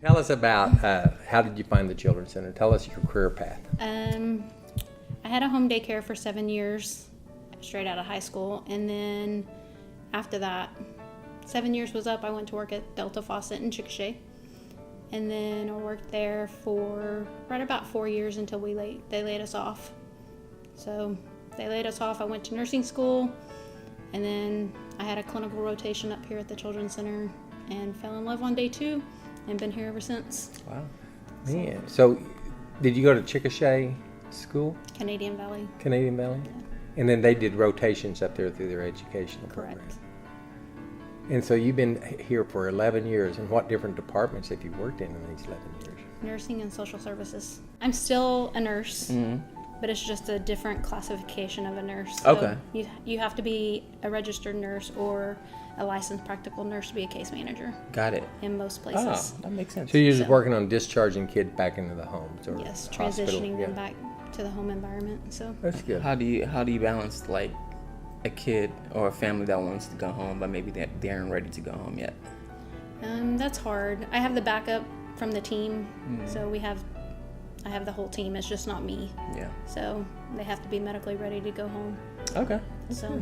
Tell us about how did you find the Children's Center? Tell us your career path. I had a home daycare for 7 years, straight out of high school, and then after that, 7 years was up, I went to work at Delta Faucet in Chickasha, and then I worked there for right about 4 years until they laid us off. So they laid us off. I went to nursing school, and then I had a clinical rotation up here at the Children's Center and fell in love on day 2 and been here ever since. Wow. Man. So did you go to Chickasha School? Canadian Valley. Canadian Valley? Yeah. And then they did rotations up there through their educational program. Correct. And so you've been here for 11 years. And what different departments have you worked in these 11 years? Nursing and social services. I'm still a nurse, but it's just a different classification of a nurse. So Okay. You have to be a registered nurse or a licensed practical nurse to be a case manager Got it. in most Oh, places. that makes sense. So you're just So- working on discharging kids back into the homes or Yes, hospital. transitioning Yeah. them back to the home environment. So That's good. How do you balance like a kid or a family that wants to go home, but maybe they aren't ready to go home yet? that's hard. I have the backup from the team, so I have the whole team. It's just not me. Yeah. So they have to be medically ready to go home. Okay. So.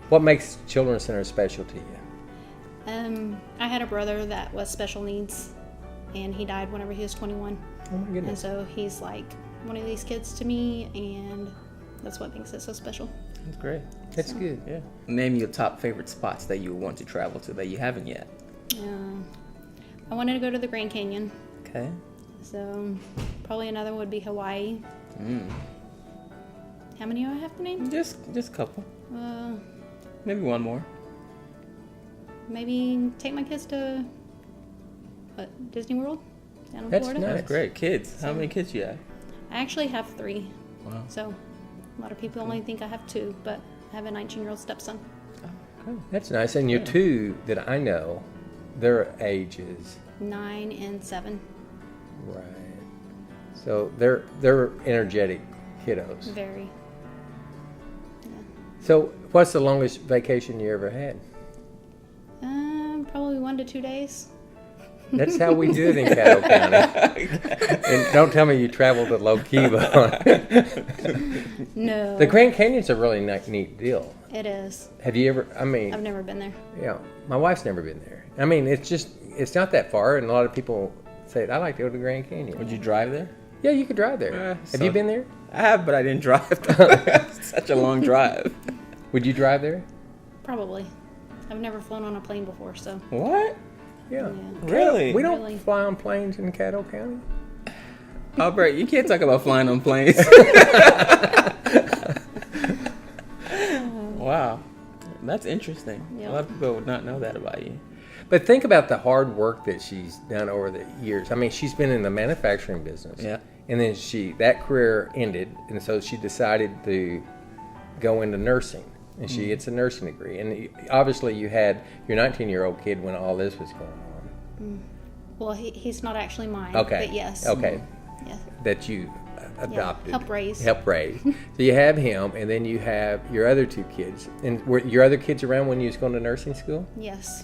What makes Children's Center special to you? I had a brother that was special needs, and he died whenever he was 21. Oh my And goodness. so he's like one of these kids to me, and that's what makes it so special. That's great. That's good. Yeah. Name your top favorite spots that you want to travel to that you haven't yet. I wanted to go to the Grand Canyon, Okay. so probably another would be Hawaii. How many do I have to name? Just a couple. Uh, Maybe one more. maybe take my kids to Disney World down in That's Florida. nice. That's great. Kids. How many kids you have? I actually have 3. Wow. So a lot of people only think I have 2, but I have a 19-year-old stepson. That's nice. And your two that I know, their ages, 9 and 7. right? So they're energetic kiddos. Very. So what's the longest vacation you ever had? Probably 1 to 2 days. That's how we do it in Caddo County. And don't tell me you traveled to Lokiva. No. The Grand Canyon's a really neat deal. It is. Have you ever? I mean, I've never been there. yeah, my wife's never been there. I mean, it's not that far, and a lot of people say, I like to go to the Grand Canyon. Would you drive there? Yeah, you could drive there. Have you been there? I have, but I didn't drive. Such a long drive. Would you drive there? Probably. I've never flown on a plane before, so. What? Yeah. Yeah. Really? We don't Really? fly on planes in Caddo County. Albert, you can't talk about flying on planes. Wow. That's interesting. Yep. A lot of people would not know that about you. But think about the hard work that she's done over the years. I mean, she's been in the manufacturing business. Yeah. And then that career ended, and so she decided to go into nursing. And she gets a nursing degree. And obviously you had your 19-year-old kid when all this was going on. Well, he's not actually mine. Okay. But yes. Okay. Yeah. That you adopted. help raise. Help raise. So you have him, and then you have your other 2 kids. And were your other kids around when you was going to nursing school? Yes.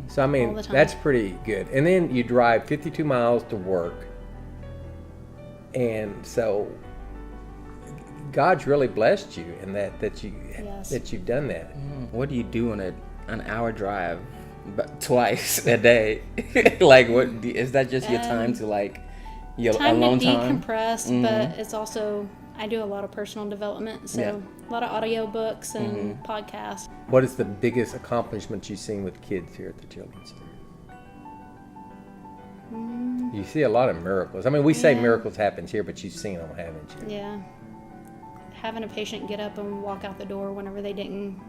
So, I All mean, the time. that's pretty good. And then you drive 52 miles to work. And so God's really blessed you in that Yes. you've done that. What do you do on an hour drive twice a day? Like, is that just your time to like your Time alone to time? decompress, but it's also, I do a lot of personal development, so Yeah. a lot of audio books and podcasts. What is the biggest accomplishment you've seen with kids here at the Children's Center? You see a lot of miracles. I mean, we say Yeah. miracles happens here, but you've seen them, haven't you? Yeah. Having a patient get up and walk out the door whenever they didn't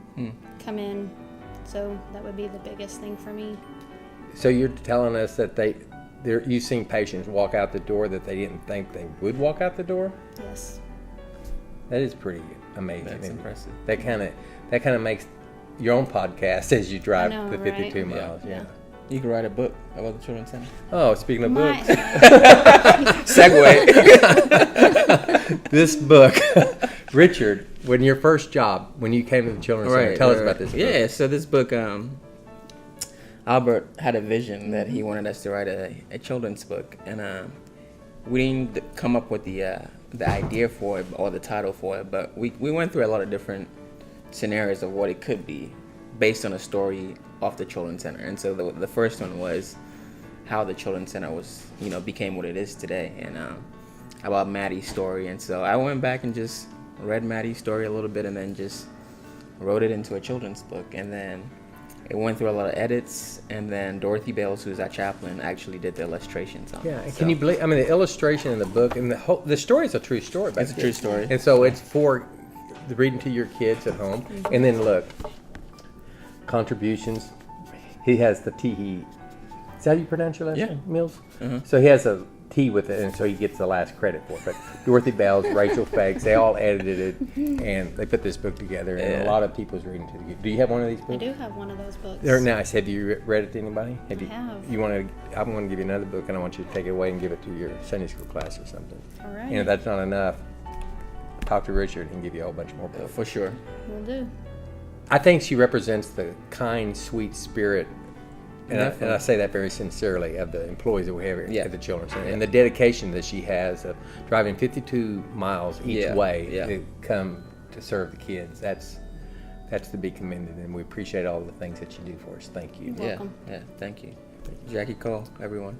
come in. So that would be the biggest thing for me. So you're telling us that you've seen patients walk out the door that they didn't think they would walk out the door? Yes. That is pretty amazing. That's isn't it? impressive. That kind of makes your own podcast as you drive I know, the 52 right? miles. Yeah. You could write a book about the Children's Center. Oh, speaking of books, Segway. this book, Richard, when your first job, when you came to the Children's Center, tell us about this book. Yeah, so this book, Albert had a vision that he wanted us to write a children's book, and we didn't come up with the idea for it or the title for it, but we went through a lot of different scenarios of what it could be based on a story of the Children's Center. And so the first one was how the Children's Center was, became what it is today, and about Maddie's story. And so I went back and just read Maddie's story a little bit and then just wrote it into a children's book. And then it went through a lot of edits, and then Dorothy Bales, who's our chaplain, actually did the illustrations on Yeah, it. and So can you believe? I mean, the illustration in the book and the story is a true story. it's a true story. And so it's for the reading to your kids at home. And then look, contributions. He has the T. Is that how you pronounce your last Yeah. name, Mills? Mhm. So he has a T with it, and so he gets the last credit for it. But Dorothy Bales, Rachel Faggs, they all edited it, and they put this book together. And a Yeah. lot of people's reading to the. Do you have one of these books? I do have one of those books. They're nice. Have you read it to anybody? Have you? have. You want to? I'm going to give you another book, and I want you to take it away and give it to your Sunday school class or something. All right. And if that's not enough, talk to Richard and give you a whole bunch more books. For sure. Will do. I think she represents the kind, sweet spirit, and I say that very sincerely, of the employees that we have here at the Children's Center, and the dedication that she has of driving 52 miles each way to come to serve the kids. That's to be commended, and we appreciate all the things that you do for us. Thank you. You're welcome. Yeah, thank you. Jackie Cole, everyone.